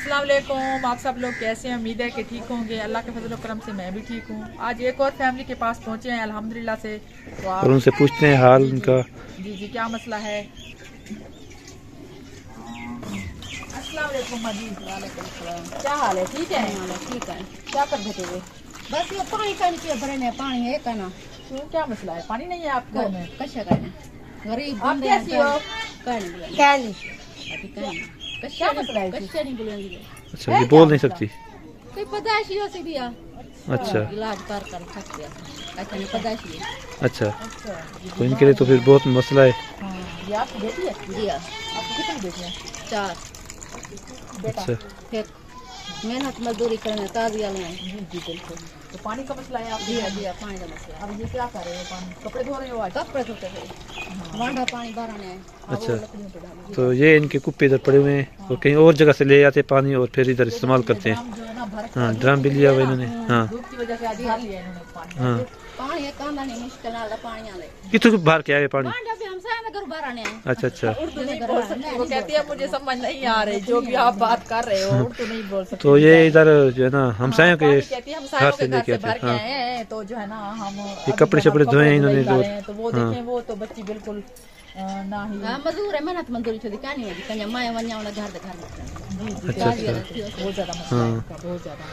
अस्सलाम वालेकुम। आप सब लोग कैसे हैं? उम्मीद है कि ठीक होंगे। अल्लाह के फजल करम से मैं भी ठीक हूँ। आज एक और फैमिली के पास पहुँचे हैं अल्हम्दुलिल्लाह से, तो और उनसे पूछते हैं हाल उनका। जी क्या मसला है। अस्सलाम वालेकुम जी। क्या हाल है? ठीक है। ठीक है। क्या कर देते हुए? बस ये पानी का नीचे भरने पानी है का ना। क्यों, क्या मसला है? पानी नहीं है आपके घर में? कशा का गरीब आप कैसी हो? क्या नहीं क्या मसला है? कशा नहीं बोलेंगे। अच्छा, ये बोल नहीं सकती। कोई पदाशी हो सी दिया। अच्छा इलाज कर थक गया। अच्छा नहीं पदाशी है। अच्छा, अच्छा तो इनके लिए तो फिर बहुत मसला है। हाँ, ये आपकी बेटी है? जी आपकी कितनी बेटी है? 4 बेटा। अच्छा फिर मेहनत मजदूरी करने ताजिया में। जी बिल्कुल। तो पानी का मसला है आप? दिया पानी का मसला। अब ये क्या कर रहे हो? पानी कपड़े धो रहे हो आज? कपड़े धोते थे वांडा पानी भरने है। अच्छा, तो ये इनके कुप्पे इधर पड़े हुए हैं और कहीं और जगह से ले आते पानी और फिर इधर इस्तेमाल करते हैं। जो है ना भर के हाँ, ड्रम भी लिया हुआ इन्होंने। हाँ धूप की वजह से आज भर लिया इन्होंने पानी। हाँ, पानी है कांदा नहीं मुश्किल आला पानी आले। कितने बाहर के आए पानी? वांडा भी हम सारा घर भरने है। अच्छा अच्छा, उर्दू नहीं बोल सकती, वो कहती है मुझे समझ नहीं आ रही जो भी आप बात कर रहे हो, उर्दू नहीं बोल सकती। तो ये इधर जो है ना हमसायों के कहती है हम घर से घर लेके से आते भर के हैं। आए हैं, तो जो है ना हम ये कपड़े शपड़े धोए हैं इन्होंने धुलाई जो। जा रहे हैं, तो वो देखें वो तो बच्ची बिल्कुल ना ही। हां मजदूर है मेहनत मजदूरी छोड़ी का नहीं है कन्या माया वन्या वाला घर जी अच्छा अच्छा, बहुत ज्यादा मसला है इसका, बहुत ज्यादा।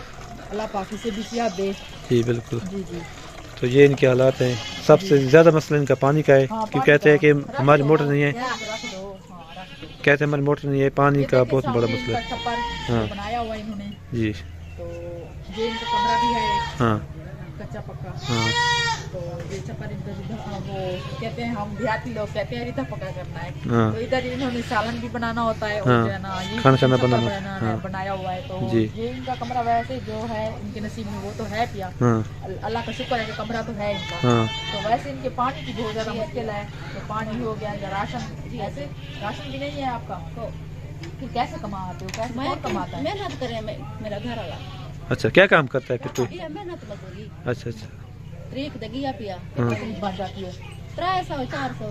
अल्लाह पाक इसे भी सेहत दे। जी बिल्कुल। जी तो ये इनके हालात हैं। सबसे ज़्यादा मसला इनका पानी का है, क्योंकि कहते हैं कि हमारी मोटर नहीं है। रख दो। हाँ, रख दो। कहते हैं हमारी मोटर नहीं है, पानी का बहुत बड़ा सामने मसला इनका है। छप्पर हाँ। बनाया हुआ इन्होंने, जी तो ये इनका कमरा भी है हाँ कच्चा पक्का। हाँ, तो ये छप्पर इनका वो कहते हैं, हम देहाती लोग कहते हैं रिता पक्का करना है। हाँ। तो इधर इन्होंने सालन भी बनाना होता है और हाँ। जो है ना ये खाना शाना छप्पर बनाना। हाँ। बनाया हुआ है। तो जी। ये इनका कमरा वैसे जो है इनके नसीब में वो तो है पिया। हाँ अल्लाह का शुक्र है कि कमरा तो है इनका। हाँ, तो वैसे इनके पानी की बहुत ज्यादा मुश्किल है। तो पानी हो गया या राशन, ऐसे राशन भी नहीं है आपका, तो फिर कैसे कमाते हो? कैसे कौन कमाता है? मेहनत करे मेरा घर वाला अच्छा, क्या काम करता है फिर कोई? ये मेहनत मजदूरी अच्छा अच्छा, तरीक दगिया पिया हाँ। तकलीफ बन जाती है। 300 400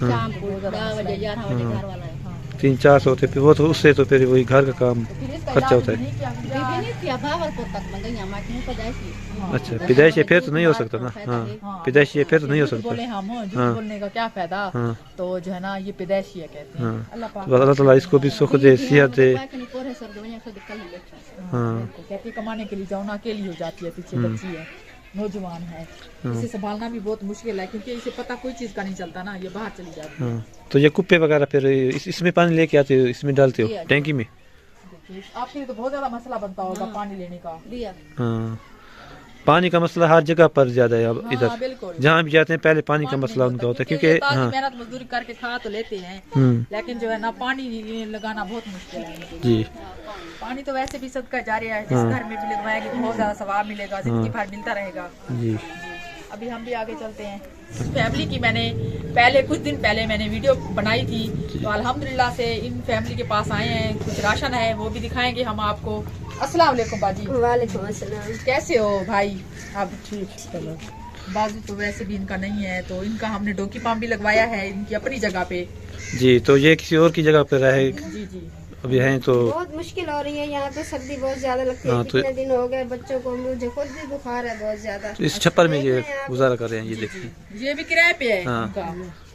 शाम को 10 बजे 11 बजे घर वाला है। 300-400 होते फिर वो तो उससे तो फिर वही घर का काम तो फिर इसका खर्चा इलाज होता है। नहीं किया बीबी नहीं पिया भावलपुर तक में गई माटी में पजाइसी। अच्छा, पैदाइश है फिर तो नहीं हो सकता ना। हाँ, पैदाइश है फिर तो नहीं हो झूठ सकता। बोले हम, झूठ हाँ। बोलने का क्या फायदा। हाँ तो जो है ना ये पैदाइशी है कहते हैं। हाँ, अल्लाह पाक तो अल्लाह ताला इसको भी सुख दे, सेहत दे। हाँ कहती है कमाने के लिए जाओ ना, अकेली हो जाती है, पीछे बच्ची है, नौजवान है, इसे संभालना भी बहुत मुश्किल है, क्योंकि इसे पता कोई चीज का नहीं चलता ना, ये बाहर चली जाती है। हाँ, तो ये कुप्पे वगैरह फिर इसमें पानी लेके आते हो, इसमें डालते हो टैंकी में? आपके लिए तो बहुत ज्यादा मसला बनता होगा पानी लेने का। हाँ, पानी का मसला हर जगह पर ज्यादा है अब हाँ, इधर। बिल्कुल। जहाँ भी जाते हैं पहले पानी का मसला उनका होता है, क्योंकि हाँ। मेहनत मजदूरी करके खा तो लेते हैं, लेकिन जो है ना पानी लगाना बहुत मुश्किल है इनके लिए। जी, पानी तो वैसे भी सदका जारिया है, जिस घर में भी लगवाएंगे बहुत ज्यादा सवाब मिलेगा, जिंदगी भर मिलता रहेगा। जी अभी हम भी आगे चलते हैं। इस फैमिली की मैंने कुछ दिन पहले मैंने वीडियो बनाई थी, तो अल्हम्दुलिल्लाह से इन फैमिली के पास आए हैं, कुछ राशन है वो भी दिखाएंगे हम आपको। अस्सलाम वालेकुम बाजी। वालेकुम अस्सलाम। कैसे हो भाई आप? ठीक। बाजू तो वैसे भी इनका नहीं है, तो इनका हमने डोकी पाम भी लगवाया है इनकी अपनी जगह पे। जी, तो ये किसी और की जगह पर रहे जी अभी हैं तो बहुत मुश्किल हो रही है यहाँ पे, सर्दी बहुत ज्यादा लगती है। हाँ, तो कितने दिन हो गए बच्चों को, मुझे खुद भी बुखार है बहुत ज्यादा। इस छप्पर में ये गुजारा कर रहे हैं। ये देखिए, ये भी किराए पे है हाँ। इनका,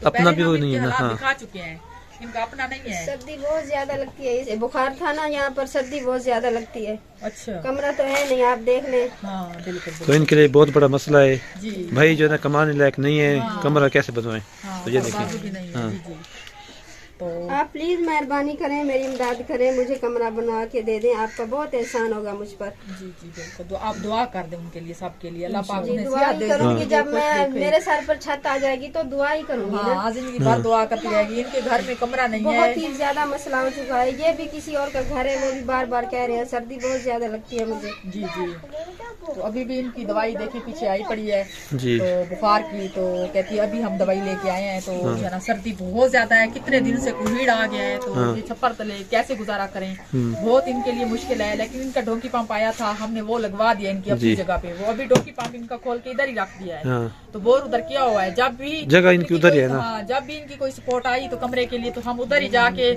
अपना भी वो पहले हम नहीं है इनके ना। हालात हाँ दिखा चुके हैं, इनका अपना नहीं है। सर्दी बहुत ज्यादा लगती है, इसे बुखार था ना यहाँ पर, सर्दी बहुत ज्यादा लगती है। अच्छा। कमरा तो है नहीं, आप देख लें। हाँ बिल्कुल। तो इनके लिए बहुत बड़ा मसला है जी भाई, जो है ना कमाने लायक नहीं है, कमरा कैसे बनवाएं? हाँ, तो ये बाजू देखिए, भी नहीं है। हाँ। जी तो आप प्लीज मेहरबानी करें, मेरी इमदाद करें, मुझे कमरा बनवा के दे दें, आपका बहुत एहसान होगा मुझ पर। जी बिल्कुल। तो आप दुआ कर दें उनके लिए, सबके लिए। अल्लाह पाक जी उन्हें दुआ सेहत ही दे। करूंगी, जब मैं मेरे सर पर छत आ जाएगी तो दुआ ही करूंगी ना। हाँ, जिंदगी भर दुआ करती रहेगी। इनके घर में कमरा नहीं है। बहुत ही ज्यादा मसला हो चुका है, ये भी किसी और का घर है, वो भी बार बार कह रहे हैं सर्दी बहुत ज्यादा लगती है मुझे। जी तो अभी भी इनकी दवाई देखिए पीछे आई पड़ी है जी। तो बुखार की, तो कहती है अभी हम दवाई लेके आए हैं तो जो है ना सर्दी बहुत ज्यादा है, कितने दिन से कोविड आ गया है तो ये छप्पर तले कैसे गुजारा करें, बहुत इनके लिए मुश्किल है। लेकिन इनका डोंकी पंप आया था, हमने वो लगवा दिया इनकी अपनी जगह पे, वो अभी डोंकी पंप इनका खोल के इधर ही रख दिया है। तो बोर उधर किया हुआ है, जब भी जगह इनकी उधर ही है ना। हाँ, जब भी इनकी कोई सपोर्ट आई तो कमरे के लिए तो हम उधर ही जाके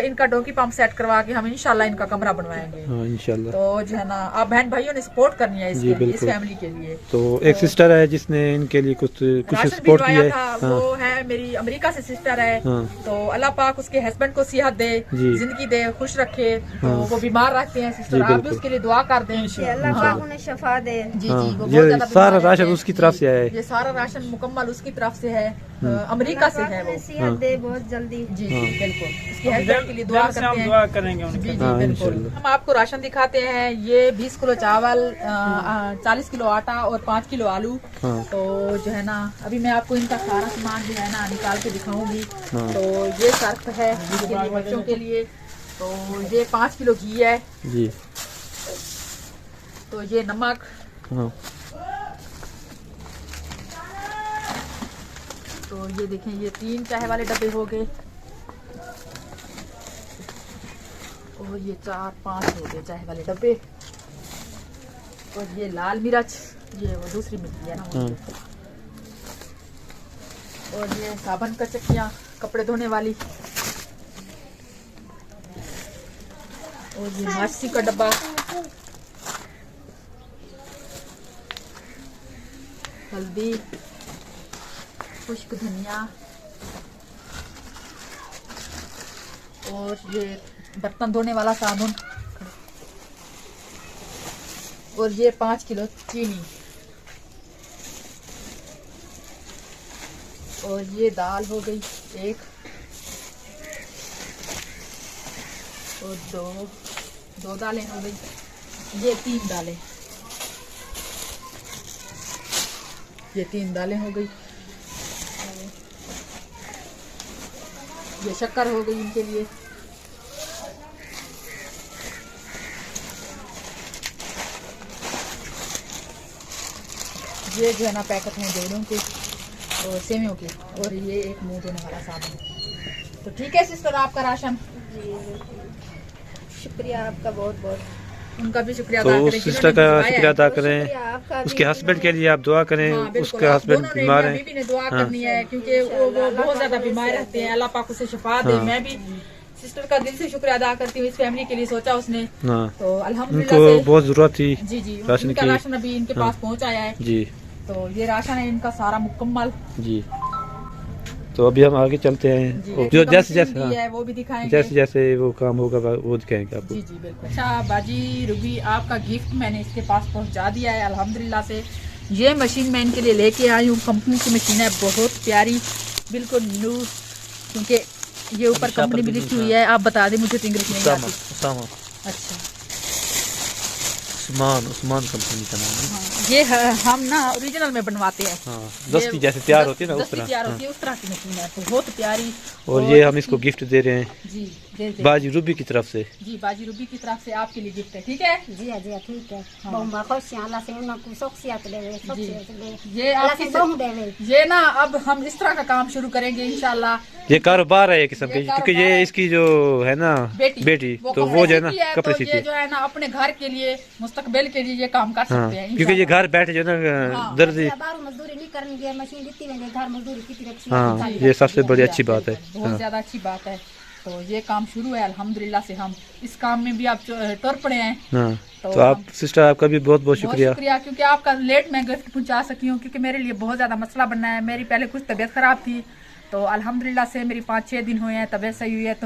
इनका डोंकी पंप सेट करवा के हम इंशाल्लाह इनका कमरा बनवाएंगे। इंशाल्लाह। तो जो है ना आप बहन भाइयों ने सपोर्ट करनी है इस फैमिली के लिए। तो एक सिस्टर है जिसने इनके लिए कुछ सपोर्ट किया है। हाँ। वो है मेरी अमेरिका से सिस्टर है। हाँ। तो अल्लाह पाक उसके हस्बैंड को सेहत दे, जिंदगी दे, खुश रखे। तो वो बीमार रहते हैं सिस्टर, आप भी उसके लिए दुआ कर दें, अल्लाह पाक उन्हें शफा दे। जी जी। वो ये सारा राशन उसकी तरफ से है, ये सारा राशन मुकम्मल उसकी तरफ से है, अमेरिका से है वो। सेहत दे बहुत जल्दी। जी जी बिल्कुल, उसके हस्बैंड के लिए दुआ करते हैं, दुआ करेंगे उनके। जी जी बिल्कुल। हम आपको राशन दिखाते हैं, ये 20 किलो चावल, 40 किलो आटा और 5 किलो आलू। तो जो है ना अभी मैं आपको इनका सारा सामान जो है ना निकाल के दिखाऊंगी। तो ये सर्फ है बच्चों के लिए, तो ये 5 किलो घी है जी, तो ये नमक, तो ये देखें ये 3 चाय वाले डब्बे हो गए, और ये 4-5 हो गए चाय वाले डब्बे, और ये लाल मिर्च, ये वो दूसरी मिर्ची है ना, और ये साबुन का चक्कियाँ कपड़े धोने वाली, और ये मार्सी का डब्बा, हल्दी, खुश्क धनिया, और ये बर्तन धोने वाला साबुन, और ये 5 किलो चीनी, और ये दाल हो गई 1, और दो दालें हो गई, ये 3 दालें, ये 3 दालें हो गई, ये शक्कर हो गई इनके लिए, ये जो है ना पैकेट हैं जोड़ों के और सेवियों के, और ये एक मुंह धोने वाला साबुन। तो ठीक है सिस्टर, आपका राशन। शुक्रिया आपका बहुत बहुत, उनका भी शुक्रिया अदा करें, सिस्टर का शुक्रिया अदा करें, उसके हस्बैंड के लिए आप दुआ करें। उसके हस्बैंड बीमार हैं, बीबी ने दुआ करनी है क्योंकि वो बहुत ज्यादा बीमार रहते हैं, अल्लाह पाक उसे शिफा दे। मैं भी सिस्टर का दिल से शुक्रिया अदा करती हूँ, इस फैमिली के लिए सोचा उसने, तो अल्हम्दुलिल्लाह से बहुत जरूरत थी। जी जी, इनका राशन अभी इनके पास पहुँच आया है जी, तो ये राशन है इनका सारा मुकम्मल जी। तो अभी हम आगे चलते हैं, जो जैसे जैसे है वो भी दिखाएंगे, जैसे जैसे वो काम होगा वो दिखाएंगे आपको। जी जी बिल्कुल। अच्छा बाजी रूबी, आपका गिफ्ट मैंने इसके पास पहुंचा दिया है अल्हम्दुलिल्लाह से। ये मशीन मैं इनके लिए लेके आई हूँ, कंपनी की मशीन है, बहुत प्यारी, बिल्कुल न्यू, क्योंकि ये ऊपर कंपनी भी लिखी हुई है। आप बता दें, मुझे तो इंग्लिश नहीं आती। अच्छा, उस्मान कंपनी का नाम है। हाँ, ये हम ना ओरिजिनल में बनवाते हैं। हाँ, दस्ती जैसे तैयार होती है ना, उस तरह तैयार होती है, उस तरह की मशीन है, बहुत प्यारी। और ये हम इसको गिफ्ट दे रहे हैं जी, बाजी रूबी की तरफ से। जी, बाजी रूबी की तरफ से आपके लिए गिफ्ट है, ठीक है जी? जी ठीक है। ये ना अब हम इस तरह का काम शुरू करेंगे इंशाल्लाह। ये कारोबार है एक किस्म की, क्योंकि ये इसकी जो है ना बेटी तो वो जो है ना कपड़े सीती है, जो है ना अपने घर के लिए, मुस्तकबिल के लिए ये काम कर सकते हैं, क्योंकि ये घर बैठे जो ना दर्जी मजदूरी नहीं करनी, मशीन घर मजदूरी की। हाँ, ये सबसे बड़ी अच्छी बात है, बहुत ज्यादा अच्छी बात है। तो ये काम शुरू है अल्हम्दुलिल्लाह से, हम इस काम में भी आप तुर पड़े हैं। तो आप सिस्टर, आपका भी बहुत बहुत शुक्रिया, क्योंकि आपका लेट मैं गिफ्ट पहुंचा सकी हूँ, क्योंकि मेरे लिए बहुत ज्यादा मसला बनना है। मेरी पहले कुछ तबीयत खराब थी, तो अल्हम्दुलिल्लाह से मेरी 5-6 दिन हुए हैं, तबीयत सही हुई है। तो